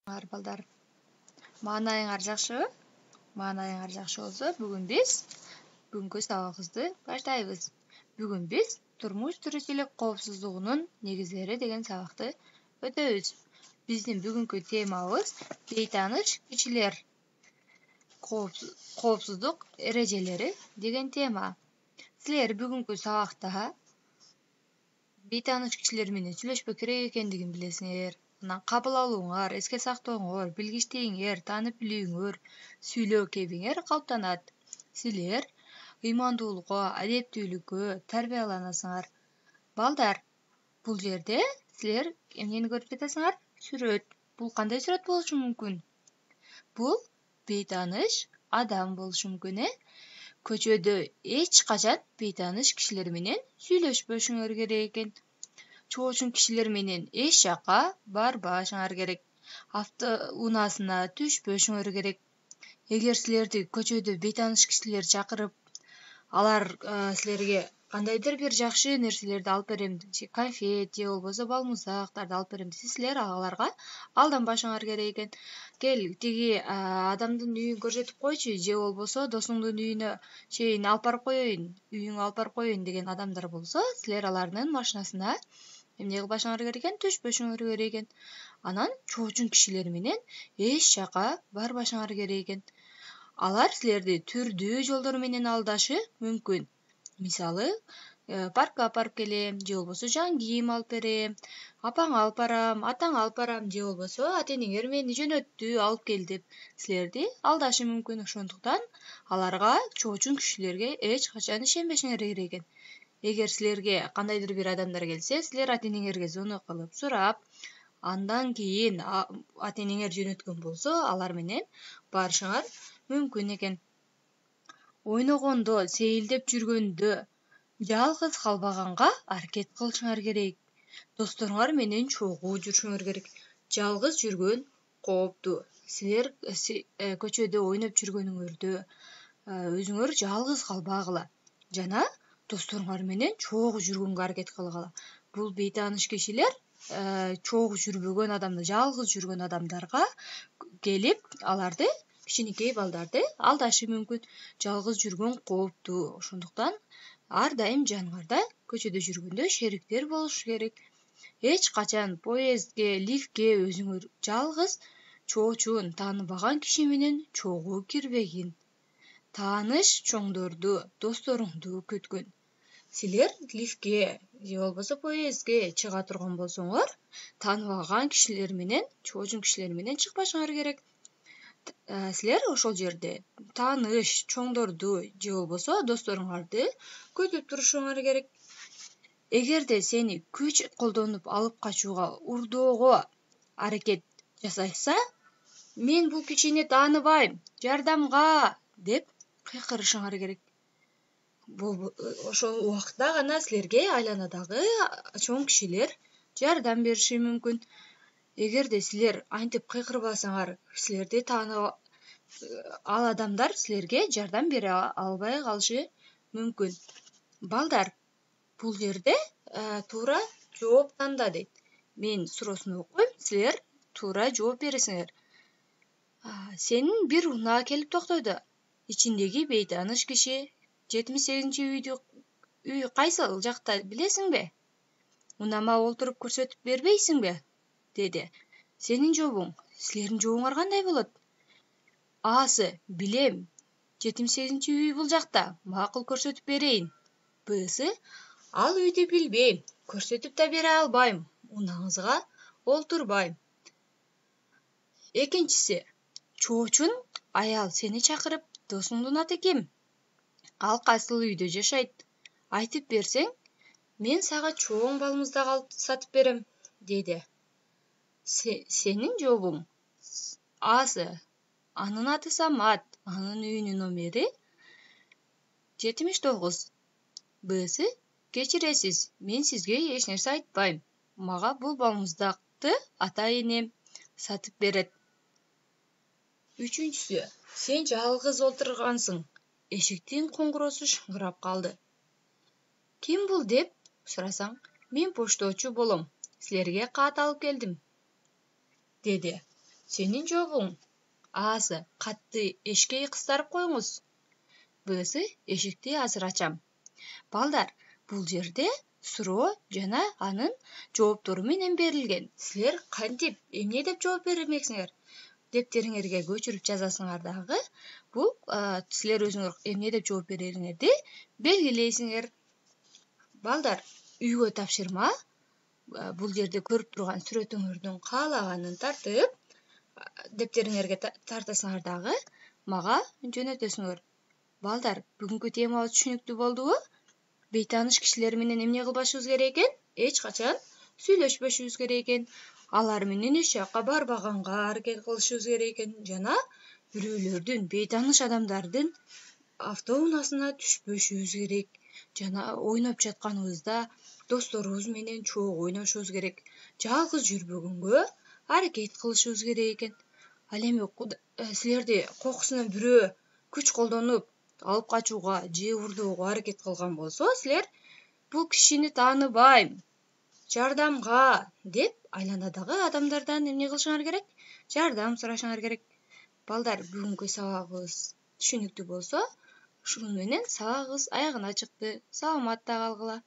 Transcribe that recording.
Балдар. Маанайыңар жакшыбы? Маанайыңар жакшы болсо, бүгүнкү сабагыбызды баштайбыз. Бүгүн биз турмуш тиричилик коопсуздугунун негиздери деген сабакты өтөбүз. Биздин бүгүнкү темабыз бейтааныш кишилер коопсуздук эрежелери деген тема. Силер бүгүнкү сабакта бейтааныш кишилер менен сүйлөшпөк керек экендигин билесиңер. Анан кабыл алууңар, эске сактооңор, билгичтигиңер, таанып билүүңөр, сүйлөө кебиңер калыптанат. Силер ыймандуулукка, адептүүлүккө тарбияланасыңар. Балдар, бул жерде силер эмнени көрүп жатасыңар? Сүрөт. Бул кандай сүрөт болушу мүмкүн? Бул бейтааныш адам болушу мүмкүн, Көчөдө эч качан бейтааныш кишилер менен сүйлөшпөшүңөр керек экен. Чоочун кишилер менен эч жакка барбашыңар керек. Унаасына түшпөшүңөр керек. Эгер силерди көчөдө бейтааныш кишилер чакырып, алар силерге кандайдыр бир жакшы нерселерди алып берем, конфет же болбосо балмузактарды алып берем десе, силер аларга алданбашыңар керек экен. Кел, тиги адамдын үйүн көрсөтүп койчу, же болбосо досуңдун үйүнө чейин алып барып коеюн, үйүңө алып барып коеюн деген адамдар болсо, силер алардын машинасына эмне кылбашыңар керек экен? Түшпөшүңөр керек экен. Анан чоочун кишилер менен эч жака барбашыңар керек экен. Алар силерди түрдүү жолдор менен алдашы мүмкүн. Мисалы, паркка алып барып келем, же болбосо жаңы кийим алып берем, апаңа алып барам, атаңа алып барам, же болбосо ата-энеңер мени жөнөттү, алып кел деп силерди алдашы мүмкүн. Ошондуктан аларга, чоочун кишилерге эч качан ишенбешиңер керек экен. Эгер силерге кандайдыр бир адамдар келсе, силер ата-энеңерге звонок кылып сурап, андан кийин ата-энеңер жөнөткөн болсо, алар менен барышыңар мүмкүн экен. Ойногондо, сейилдеп жүргөндө жалгыз калбаганга аракет кылышыңар керек. Досторуңар менен чогуу жүрүшүңөр керек. Жалгыз жүргөн кооптуу. Силер көчөдө ойноп жүргөнүңөрдө өзүңөр жалгыз калбагыла жана досторуңар менен чогуу жүргөнгө аракет кылгыла. Бул бейтааныш кишилер чогуу жүрбөгөн адамдар, жалгыз жүргөн адамдарга келип, аларды, кичинекей балдарды алдашы мүмкүн. Жалгыз жүргөн кооптуу. Ошондуктан ар дайым жаныңарда көчөдө жүргөндө шериктер болушу керек. Эч качан поездге, лифтке өзүңөр жалгыз чоочун, тааныбаган киши менен чогуу кирбегин. Тааныш чоңдорду, досторуңду күткүн. Силер лифтке же болбосо поездге чыга турган болсоңор, тааныбаган кишилер менен, чоочун кишилер менен чыкпашыңар керек. Силер ошол жерде тааныш чоңдорду же болбосо досторуңарды күтүп турушуңар керек. Эгерде сени күч колдонуп алып качууга, урдоого аракет жасашса, мен бул кишини тааныбайм, жардамга деп кыйкырышыңар керек. Ошол убакта гана силерге айланадагы чоң кишилер жардам бериши мүмкүн. Эгерде силер антип кыйкырбасаңар, силерди ал адамдар силерге жардам бере албай калышы мүмкүн. Балдар, бул жерде туура жооп танда дейт. Мен суроосун окуйм, силер туура жооп бересиңер. Сенин бир унаа келип токтойду. Ичиндеги бейтааныш киши 78-үй кайсыл жакта билесиңби? Унама олтуруп көрсөтүп бербейсиңби? Деди. Сенин жообуң, силердин жообуңар кандай болот? Асы, билем, 78-үй бул жакта, макул көрсөтүп берейин. Бсы, ал үйдү билбейм, көрсөтүп да бере албайм, унааңызга олтурбайм. Экинчиси, чоочун аял сени чакырып, досуңдун аты ким? Ал кайсыл үйдө жашайт? Айтып берсең, мен сага чоң балмуздак алып сатып берем, деди. Сенин жообуң, Асы, анын аты Самат, анын үйүнүн номери 79. Бсы, кечиресиз, мен сизге эч нерсе айтпайм. Мага бул балмуздакты ата-энем сатып берет. Үчүнчүсү, сен жалгыз отургансың. Эшиктин коңгуроосу шыңгырап калды. Ким бул деп сурасаң, мен пошточу болом. Силерге кат алып келдим, деди. Сенин жообуң. Аасы, катты эшикти кыстарып коюңуз. Бсы, эшикти азыр ачам. Балдар, бул жерде суроо жана анын жооптору менен берилген. Силер кантип, эмне деп жооп бермексиңер? Дептериңерге көчүрүп жазасыңар дагы. Бул силер өзүңөр эмне деп жооп берериңерди белгилейсиңер. Балдар, үйгө тапшырма. Бул жерде көрүп турган сүрөтүңөрдүн каалаганын тартып, дептериңерге тартасыңар дагы мага жөнөтөсүңөр. Балдар, бүгүнкү темабыз түшүнүктүү болдубу? Бейтааныш кишилер менен эмне кылбашыбыз керек экен? Эч качан сүйлөшпөшүбүз керек экен. Алар менен эч жакка барбаганга аракет кылышыбыз керек экен жана бирөөлөрдүн, бейтааныш адамдардын автоунаасына түшпөшүбүз керек. Жана ойноп жатканыбызда досторубуз менен чогуу ойношубуз керек. Жалгыз жүрбөгөнгө аракет кылышыбыз керек экен. Ал эми силерди кокусунан бирөө күч колдонуп алып качууга же уурдоого аракет кылган болсо, силер бул кишини тааныбайм, жардамга деп айланадагы адамдардан эмне кылышыңар керек? Жардам сурашыңар керек. Балдар, бүгүнкү сабагыбыз түшүнүктүү болсо, ушуну менен сабагыбыз аягына чыкты. Саламатта калгыла.